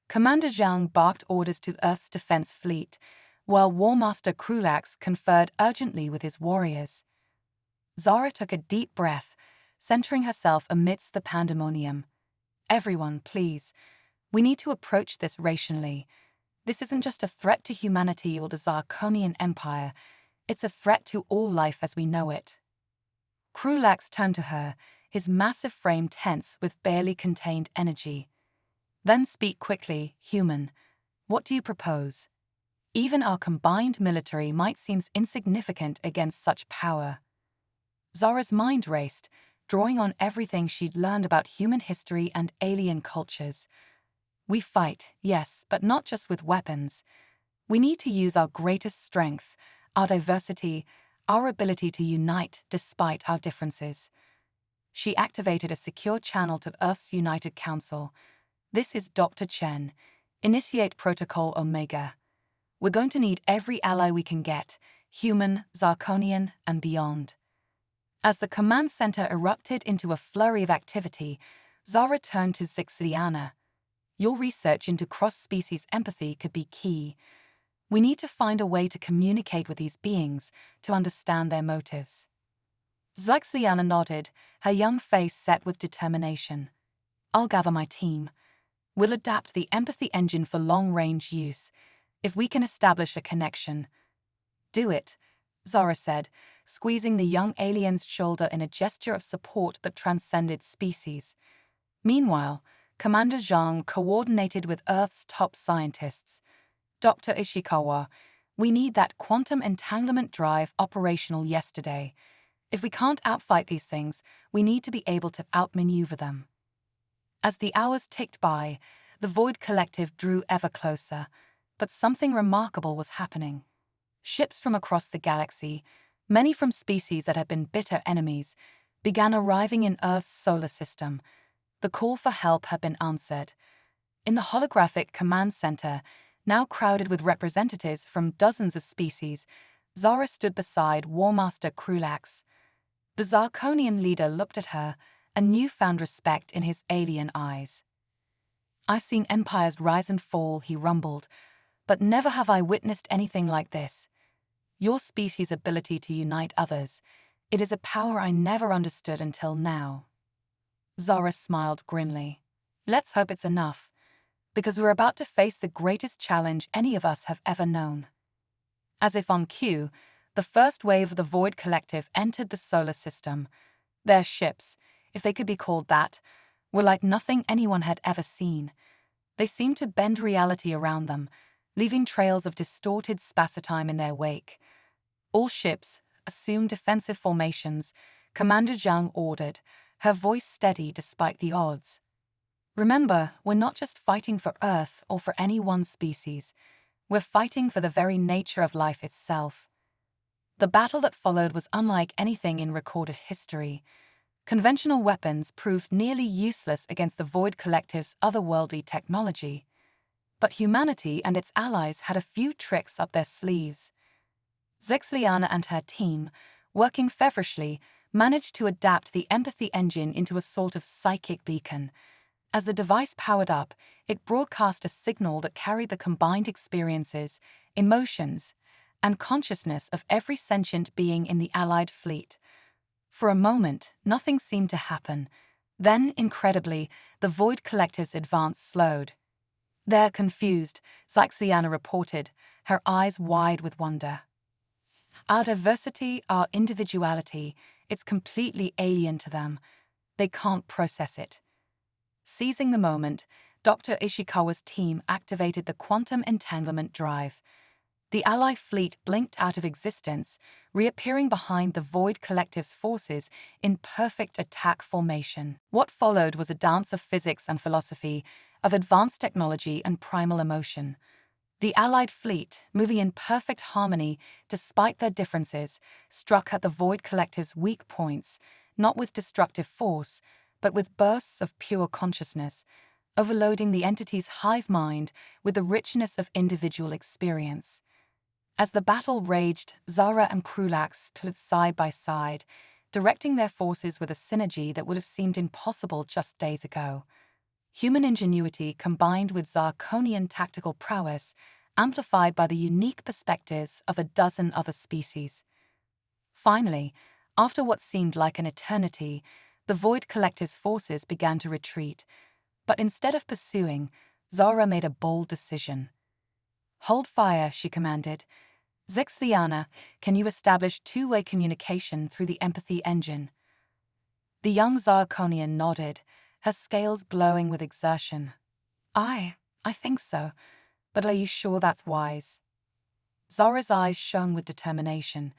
Commander Zhang barked orders to Earth's defense fleet, while War Master Krulax conferred urgently with his warriors. Zara took a deep breath, centering herself amidst the pandemonium. "Everyone, please. We need to approach this rationally. This isn't just a threat to humanity or the Zarkonian Empire. It's a threat to all life as we know it." Krulax turned to her, his massive frame tense with barely contained energy. "Then speak quickly, human. What do you propose? Even our combined military might seem insignificant against such power." Zara's mind raced, drawing on everything she'd learned about human history and alien cultures. "We fight, yes, but not just with weapons. We need to use our greatest strength, our diversity, our ability to unite despite our differences." She activated a secure channel to Earth's United Council. "This is Dr. Chen. Initiate Protocol Omega. We're going to need every ally we can get, human, Zarkonian, and beyond." As the command center erupted into a flurry of activity, Zara turned to Zexiana. "Your research into cross-species empathy could be key. We need to find a way to communicate with these beings, to understand their motives." Zexiana nodded, her young face set with determination. "I'll gather my team. We'll adapt the empathy engine for long-range use. If we can establish a connection." "Do it," Zara said, squeezing the young alien's shoulder in a gesture of support that transcended species. Meanwhile, Commander Zhang coordinated with Earth's top scientists. "Dr. Ishikawa, we need that quantum entanglement drive operational yesterday. If we can't outfight these things, we need to be able to outmaneuver them." As the hours ticked by, the Void Collective drew ever closer, but something remarkable was happening. Ships from across the galaxy, many from species that had been bitter enemies, began arriving in Earth's solar system. The call for help had been answered. In the holographic command center, now crowded with representatives from dozens of species, Zara stood beside Warmaster Krulax. The Zarkonian leader looked at her, a newfound respect in his alien eyes. "I've seen empires rise and fall," he rumbled, "but never have I witnessed anything like this. Your species' ability to unite others, it is a power I never understood until now." Zara smiled grimly. "Let's hope it's enough, because we're about to face the greatest challenge any of us have ever known." As if on cue, the first wave of the Void Collective entered the solar system. Their ships, if they could be called that, were like nothing anyone had ever seen. They seemed to bend reality around them, leaving trails of distorted spacetime in their wake. All ships assumed defensive formations, Commander Zhang ordered, her voice steady despite the odds. "Remember, we're not just fighting for Earth or for any one species. We're fighting for the very nature of life itself." The battle that followed was unlike anything in recorded history. Conventional weapons proved nearly useless against the Void Collective's otherworldly technology. But humanity and its allies had a few tricks up their sleeves. Zexliana and her team, working feverishly, managed to adapt the empathy engine into a sort of psychic beacon. As the device powered up, it broadcast a signal that carried the combined experiences, emotions, and consciousness of every sentient being in the Allied fleet. For a moment, nothing seemed to happen. Then, incredibly, the Void Collective's advance slowed. "They're confused," Zexliana reported, her eyes wide with wonder. "Our diversity, our individuality, it's completely alien to them. They can't process it." Seizing the moment, Dr. Ishikawa's team activated the quantum entanglement drive. The Ally fleet blinked out of existence, reappearing behind the Void Collective's forces in perfect attack formation. What followed was a dance of physics and philosophy, of advanced technology and primal emotion. The Allied fleet, moving in perfect harmony despite their differences, struck at the Void Collective's weak points, not with destructive force, but with bursts of pure consciousness, overloading the entity's hive mind with the richness of individual experience. As the battle raged, Zara and Krulax stood side by side, directing their forces with a synergy that would have seemed impossible just days ago. Human ingenuity combined with Zarkonian tactical prowess, amplified by the unique perspectives of a dozen other species. Finally, after what seemed like an eternity, the Void Collective's forces began to retreat, but instead of pursuing, Zara made a bold decision. "Hold fire," she commanded. "Zexliana, can you establish two-way communication through the empathy engine?" The young Zarkonian nodded, her scales glowing with exertion. I think so, but are you sure that's wise?" Zara's eyes shone with determination.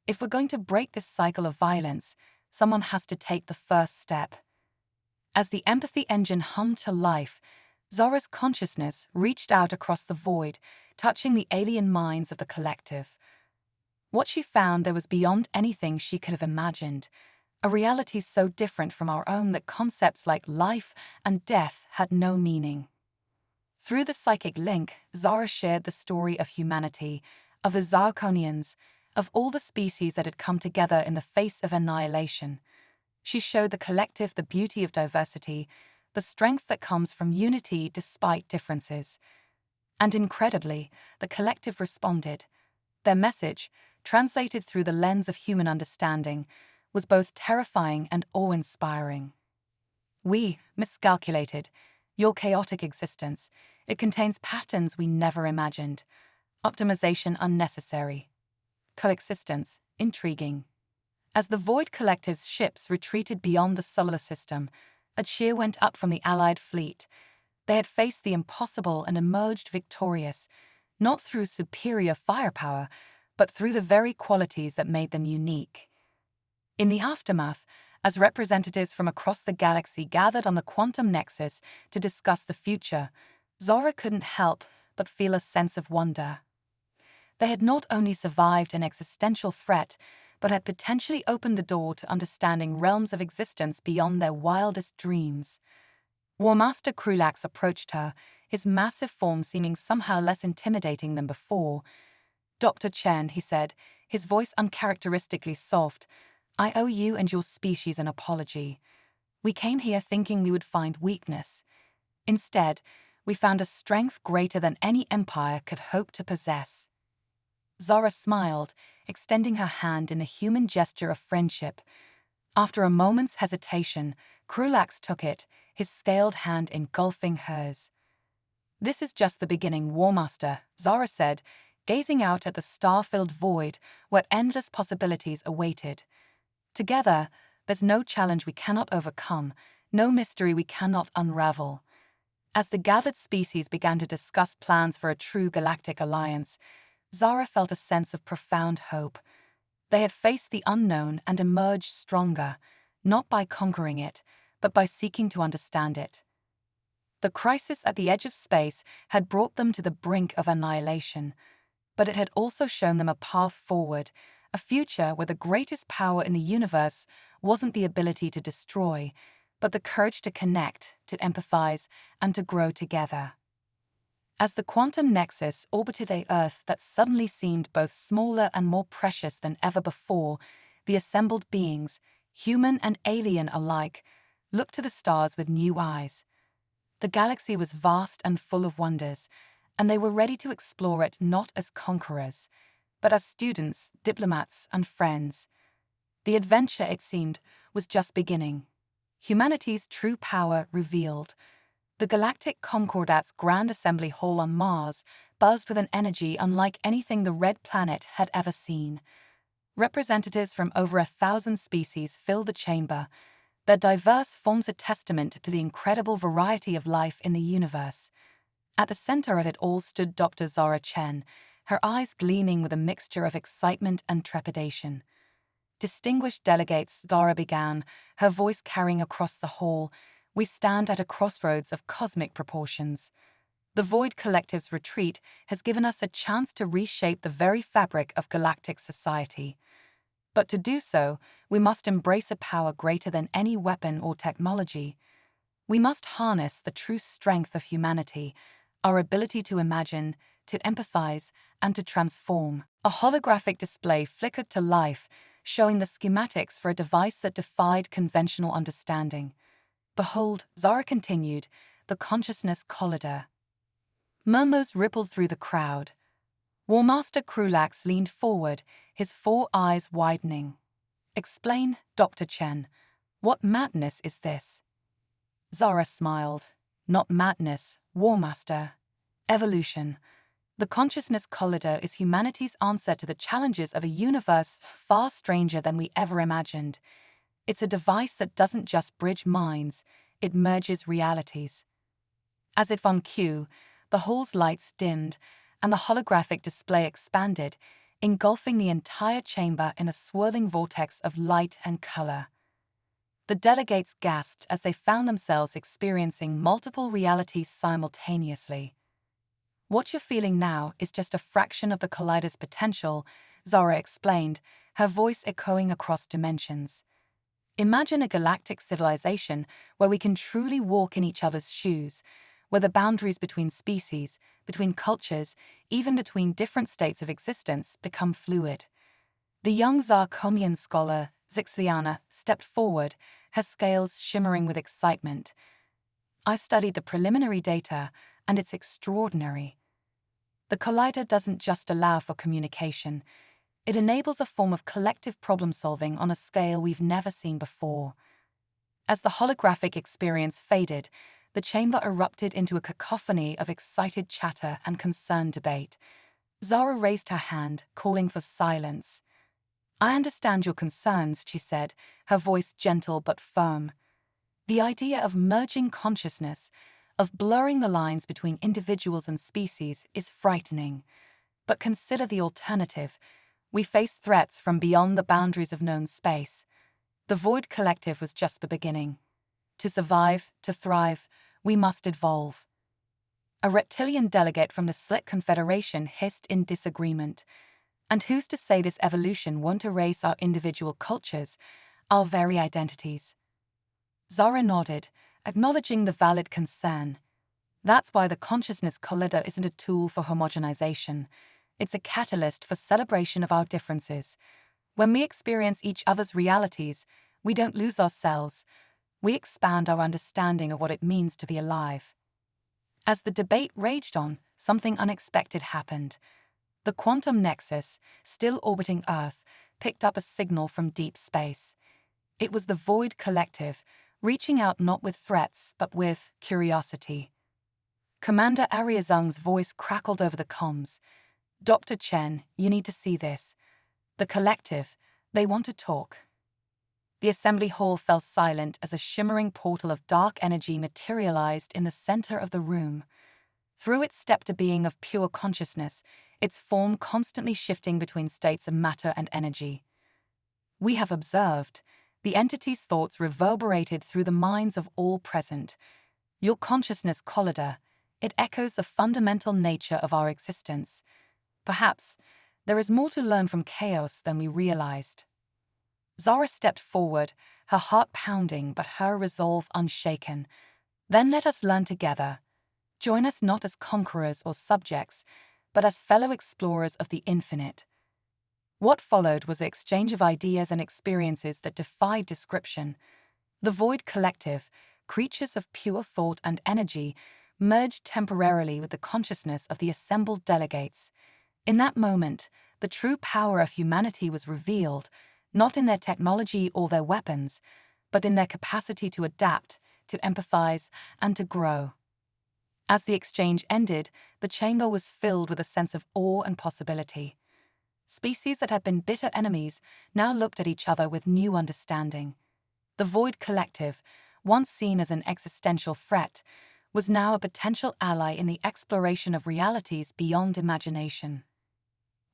"If we're going to break this cycle of violence, someone has to take the first step." As the empathy engine hummed to life, Zara's consciousness reached out across the void, touching the alien minds of the collective. What she found there was beyond anything she could have imagined, a reality so different from our own that concepts like life and death had no meaning. Through the psychic link, Zara shared the story of humanity, of the Zarkonians, of all the species that had come together in the face of annihilation. She showed the collective the beauty of diversity, the strength that comes from unity despite differences. And incredibly, the collective responded. Their message, translated through the lens of human understanding, was both terrifying and awe-inspiring. "We miscalculated. Your chaotic existence, it contains patterns we never imagined. Optimization unnecessary. Coexistence intriguing." As the Void Collective's ships retreated beyond the solar system, a cheer went up from the Allied fleet. They had faced the impossible and emerged victorious, not through superior firepower, but through the very qualities that made them unique. In the aftermath, As representatives from across the galaxy gathered on the quantum nexus to discuss the future, Zora couldn't help but feel a sense of wonder. They had not only survived an existential threat, but had potentially opened the door to understanding realms of existence beyond their wildest dreams. War Master Krulax approached her, his massive form seeming somehow less intimidating than before. "Dr. Chen," he said, his voice uncharacteristically soft, "I owe you and your species an apology. We came here thinking we would find weakness. Instead, we found a strength greater than any empire could hope to possess." Zora smiled, extending her hand in the human gesture of friendship. After a moment's hesitation, Krulax took it, his scaled hand engulfing hers. "This is just the beginning, War Master," Zora said, gazing out at the star-filled void where endless possibilities awaited. "Together, there's no challenge we cannot overcome, no mystery we cannot unravel." As the gathered species began to discuss plans for a true galactic alliance, Zara felt a sense of profound hope. They had faced the unknown and emerged stronger, not by conquering it, but by seeking to understand it. The crisis at the edge of space had brought them to the brink of annihilation, but it had also shown them a path forward, a future where the greatest power in the universe wasn't the ability to destroy, but the courage to connect, to empathize, and to grow together. As the quantum nexus orbited a Earth that suddenly seemed both smaller and more precious than ever before, the assembled beings, human and alien alike, looked to the stars with new eyes. The galaxy was vast and full of wonders, and they were ready to explore it not as conquerors, but as students, diplomats, and friends. The adventure, it seemed, was just beginning. Humanity's true power revealed. The Galactic Concordat's Grand Assembly Hall on Mars buzzed with an energy unlike anything the Red Planet had ever seen. Representatives from over 1,000 species filled the chamber, their diverse forms a testament to the incredible variety of life in the universe. At the center of it all stood Dr. Zora Chen, her eyes gleaming with a mixture of excitement and trepidation. "Distinguished delegates," Zora began, her voice carrying across the hall, "we stand at a crossroads of cosmic proportions. The Void Collective's retreat has given us a chance to reshape the very fabric of galactic society. But to do so, we must embrace a power greater than any weapon or technology. We must harness the true strength of humanity, our ability to imagine, to empathize, and to transform." A holographic display flickered to life, showing the schematics for a device that defied conventional understanding. "Behold," Zara continued, "the consciousness collider." Murmurs rippled through the crowd. War Master Krulax leaned forward, his 4 eyes widening. "Explain, Dr. Chen, what madness is this?" Zara smiled. "Not madness, War Master. Evolution. The consciousness collider is humanity's answer to the challenges of a universe far stranger than we ever imagined. It's a device that doesn't just bridge minds, it merges realities." As if on cue, the hall's lights dimmed, and the holographic display expanded, engulfing the entire chamber in a swirling vortex of light and color. The delegates gasped as they found themselves experiencing multiple realities simultaneously. "What you're feeling now is just a fraction of the collider's potential," Zara explained, her voice echoing across dimensions. "Imagine a galactic civilization where we can truly walk in each other's shoes, where the boundaries between species, between cultures, even between different states of existence become fluid." The young Zarcomian scholar, Zixliana, stepped forward, her scales shimmering with excitement. "I've studied the preliminary data, and it's extraordinary. The collider doesn't just allow for communication. It enables a form of collective problem-solving on a scale we've never seen before." As the holographic experience faded, the chamber erupted into a cacophony of excited chatter and concerned debate. Zara raised her hand, calling for silence. "I understand your concerns," she said, her voice gentle but firm. "The idea of merging consciousness, of blurring the lines between individuals and species, is frightening. But consider the alternative. We face threats from beyond the boundaries of known space. The Void Collective was just the beginning. To survive, to thrive, we must evolve. A reptilian delegate from the Slick Confederation hissed in disagreement. And who's to say this evolution won't erase our individual cultures, our very identities? Zara nodded, acknowledging the valid concern. That's why the consciousness collider isn't a tool for homogenization. It's a catalyst for celebration of our differences. When we experience each other's realities, we don't lose ourselves. We expand our understanding of what it means to be alive. As the debate raged on, something unexpected happened. The quantum nexus, still orbiting Earth, picked up a signal from deep space. It was the Void Collective, reaching out not with threats, but with curiosity. Commander Ariazung's voice crackled over the comms. "Dr. Chen, you need to see this. The collective, they want to talk." The assembly hall fell silent as a shimmering portal of dark energy materialized in the center of the room. Through it stepped a being of pure consciousness, its form constantly shifting between states of matter and energy. "We have observed." The entity's thoughts reverberated through the minds of all present. "Your consciousness collider, it echoes the fundamental nature of our existence. Perhaps there is more to learn from chaos than we realized." Zara stepped forward, her heart pounding but her resolve unshaken. "Then let us learn together. Join us not as conquerors or subjects, but as fellow explorers of the infinite." What followed was an exchange of ideas and experiences that defied description. The Void Collective, creatures of pure thought and energy, merged temporarily with the consciousness of the assembled delegates. In that moment, the true power of humanity was revealed, not in their technology or their weapons, but in their capacity to adapt, to empathize, and to grow. As the exchange ended, the chamber was filled with a sense of awe and possibility. Species that had been bitter enemies now looked at each other with new understanding. The Void Collective, once seen as an existential threat, was now a potential ally in the exploration of realities beyond imagination.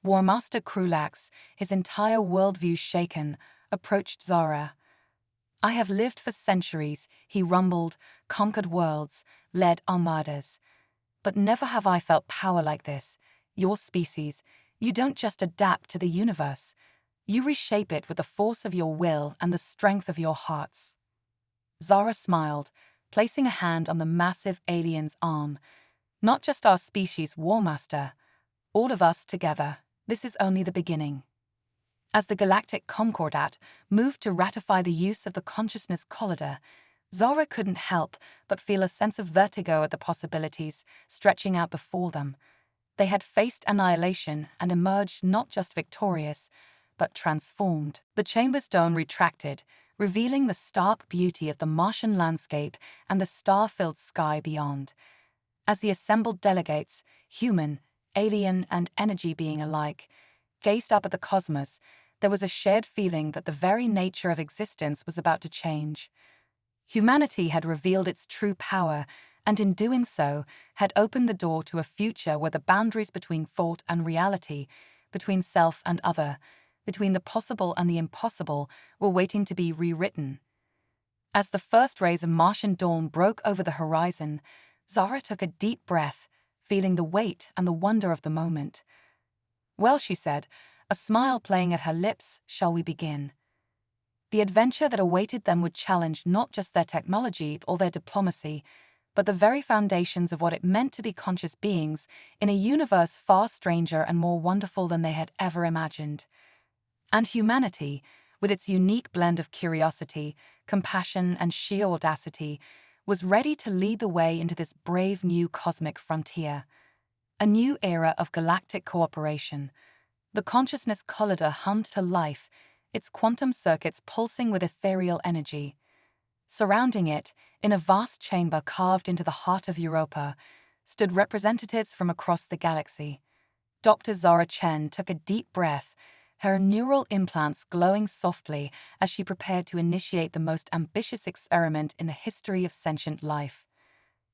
War Master Krulax, his entire worldview shaken, approached Zara. "I have lived for centuries," he rumbled, "conquered worlds, led armadas. But never have I felt power like this. Your species, you don't just adapt to the universe. You reshape it with the force of your will and the strength of your hearts." Zara smiled, placing a hand on the massive alien's arm. "Not just our species, War Master. All of us together. This is only the beginning." As the Galactic Concordat moved to ratify the use of the consciousness collider, Zara couldn't help but feel a sense of vertigo at the possibilities stretching out before them. They had faced annihilation and emerged not just victorious, but transformed. The chamber's dome retracted, revealing the stark beauty of the Martian landscape and the star-filled sky beyond. As the assembled delegates, human, alien, and energy being alike, gazed up at the cosmos, there was a shared feeling that the very nature of existence was about to change. Humanity had revealed its true power, and in doing so, had opened the door to a future where the boundaries between thought and reality, between self and other, between the possible and the impossible, were waiting to be rewritten. As the first rays of Martian dawn broke over the horizon, Zara took a deep breath, feeling the weight and the wonder of the moment. "Well," she said, a smile playing at her lips, "shall we begin?" The adventure that awaited them would challenge not just their technology or their diplomacy, but the very foundations of what it meant to be conscious beings in a universe far stranger and more wonderful than they had ever imagined. And humanity, with its unique blend of curiosity, compassion, and sheer audacity, was ready to lead the way into this brave new cosmic frontier. A new era of galactic cooperation. The consciousness collider hummed to life, its quantum circuits pulsing with ethereal energy. Surrounding it, in a vast chamber carved into the heart of Europa, stood representatives from across the galaxy. Dr. Zara Chen took a deep breath, her neural implants glowing softly as she prepared to initiate the most ambitious experiment in the history of sentient life.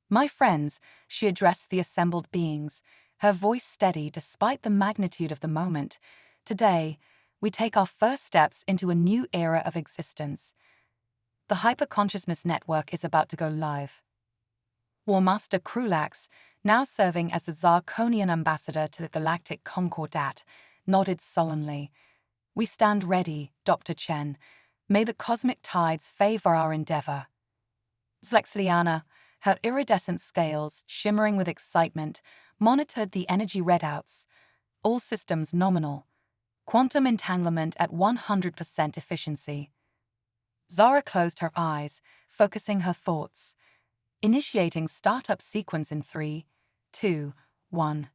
"My friends," she addressed the assembled beings, her voice steady despite the magnitude of the moment, "today, we take our first steps into a new era of existence. The hyperconsciousness network is about to go live. War Master Krulax, now serving as the Zarkonian ambassador to the Galactic Concordat, nodded sullenly. We stand ready, Dr. Chen. May the cosmic tides favor our endeavor. Zlexliana, her iridescent scales shimmering with excitement, monitored the energy readouts. All systems nominal. Quantum entanglement at 100% efficiency. Zara closed her eyes, focusing her thoughts. Initiating startup sequence in 3, 2, 1.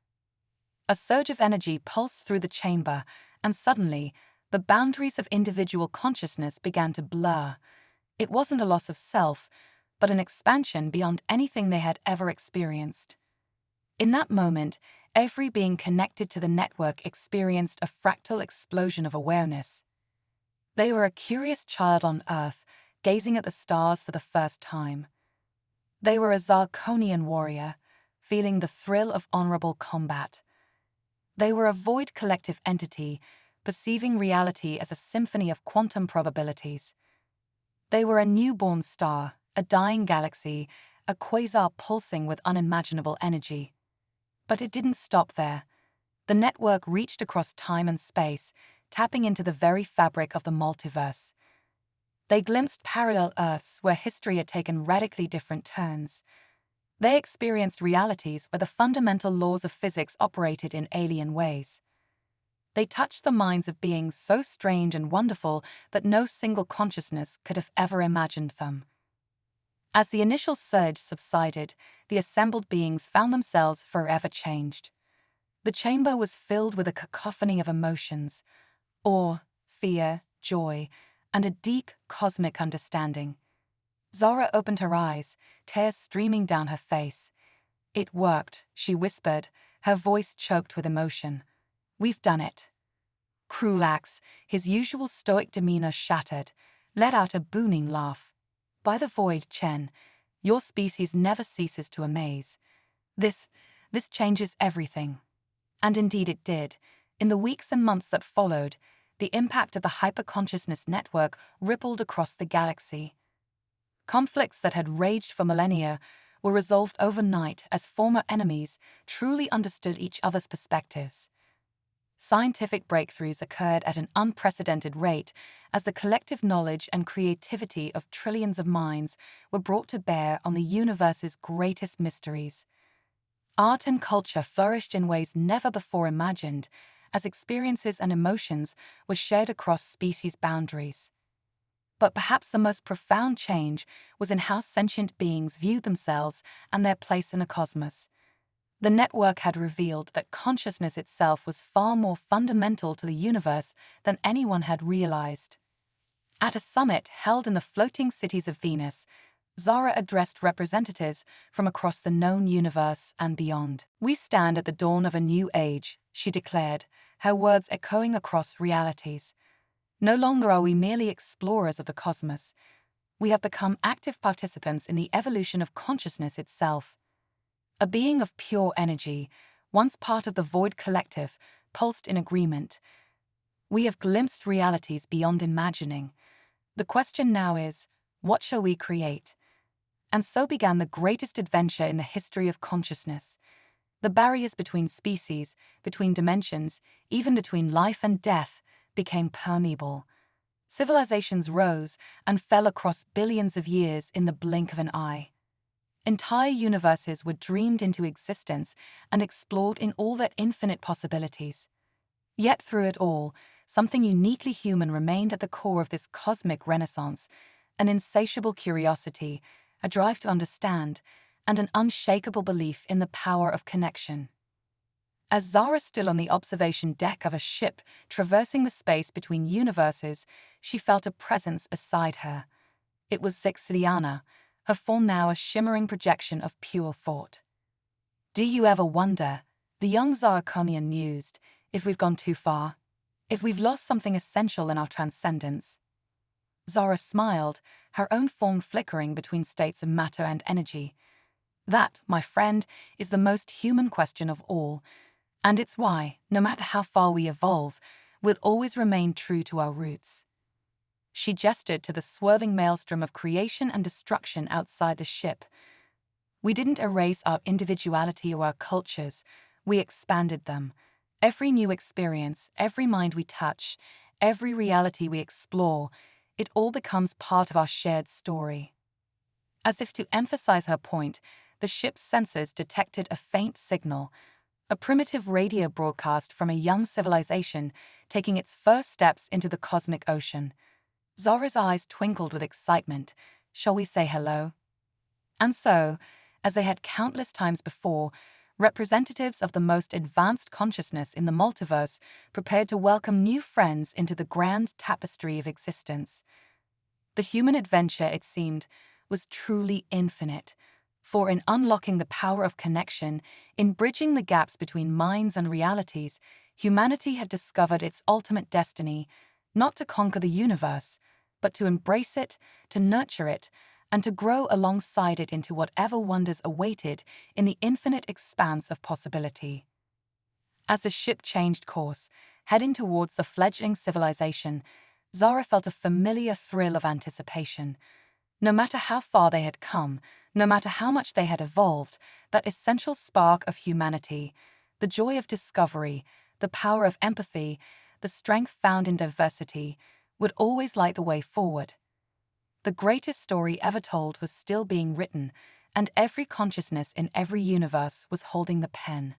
A surge of energy pulsed through the chamber, and suddenly, the boundaries of individual consciousness began to blur. It wasn't a loss of self, but an expansion beyond anything they had ever experienced. In that moment, every being connected to the network experienced a fractal explosion of awareness. They were a curious child on Earth, gazing at the stars for the first time. They were a Zarkonian warrior, feeling the thrill of honorable combat. They were a void collective entity, perceiving reality as a symphony of quantum probabilities. They were a newborn star, a dying galaxy, a quasar pulsing with unimaginable energy. But it didn't stop there. The network reached across time and space, tapping into the very fabric of the multiverse. They glimpsed parallel Earths where history had taken radically different turns. They experienced realities where the fundamental laws of physics operated in alien ways. They touched the minds of beings so strange and wonderful that no single consciousness could have ever imagined them. As the initial surge subsided, the assembled beings found themselves forever changed. The chamber was filled with a cacophony of emotions: awe, fear, joy, and a deep cosmic understanding. Zara opened her eyes, tears streaming down her face. "It worked," she whispered, her voice choked with emotion. "We've done it." Krulax, his usual stoic demeanor shattered, let out a booming laugh. "By the void, Chen, your species never ceases to amaze. This changes everything." And indeed it did. In the weeks and months that followed, the impact of the hyperconsciousness network rippled across the galaxy. Conflicts that had raged for millennia were resolved overnight as former enemies truly understood each other's perspectives. Scientific breakthroughs occurred at an unprecedented rate as the collective knowledge and creativity of trillions of minds were brought to bear on the universe's greatest mysteries. Art and culture flourished in ways never before imagined, as experiences and emotions were shared across species boundaries. But perhaps the most profound change was in how sentient beings viewed themselves and their place in the cosmos. The network had revealed that consciousness itself was far more fundamental to the universe than anyone had realized. At a summit held in the floating cities of Venus, Zara addressed representatives from across the known universe and beyond. "We stand at the dawn of a new age," she declared, her words echoing across realities. "No longer are we merely explorers of the cosmos. We have become active participants in the evolution of consciousness itself. A being of pure energy, once part of the void collective, pulsed in agreement. We have glimpsed realities beyond imagining. The question now is, what shall we create?" And so began the greatest adventure in the history of consciousness. The barriers between species, between dimensions, even between life and death, became permeable. Civilizations rose and fell across billions of years in the blink of an eye. Entire universes were dreamed into existence and explored in all their infinite possibilities. Yet through it all, something uniquely human remained at the core of this cosmic renaissance: an insatiable curiosity, a drive to understand, and an unshakable belief in the power of connection. As Zara stood on the observation deck of a ship traversing the space between universes, she felt a presence beside her. It was Zixiliana, her form now a shimmering projection of pure thought. "Do you ever wonder," the young Zarkonian mused, "if we've gone too far? If we've lost something essential in our transcendence?" Zara smiled, her own form flickering between states of matter and energy. "That, my friend, is the most human question of all. And it's why, no matter how far we evolve, would always remain true to our roots. She gestured to the swerving maelstrom of creation and destruction outside the ship. We didn't erase our individuality or our cultures, we expanded them. Every new experience, every mind we touch, every reality we explore, it all becomes part of our shared story. As if to emphasize her point, the ship's sensors detected a faint signal, a primitive radio broadcast from a young civilization taking its first steps into the cosmic ocean. Zora's eyes twinkled with excitement. Shall we say hello? And so, as they had countless times before, representatives of the most advanced consciousness in the multiverse prepared to welcome new friends into the grand tapestry of existence. The human adventure, it seemed, was truly infinite, for in unlocking the power of connection, in bridging the gaps between minds and realities, humanity had discovered its ultimate destiny, not to conquer the universe, but to embrace it, to nurture it, and to grow alongside it into whatever wonders awaited in the infinite expanse of possibility. As the ship changed course, heading towards the fledgling civilization, Zara felt a familiar thrill of anticipation. No matter how far they had come, no matter how much they had evolved, that essential spark of humanity, the joy of discovery, the power of empathy, the strength found in diversity, would always light the way forward. The greatest story ever told was still being written, and every consciousness in every universe was holding the pen.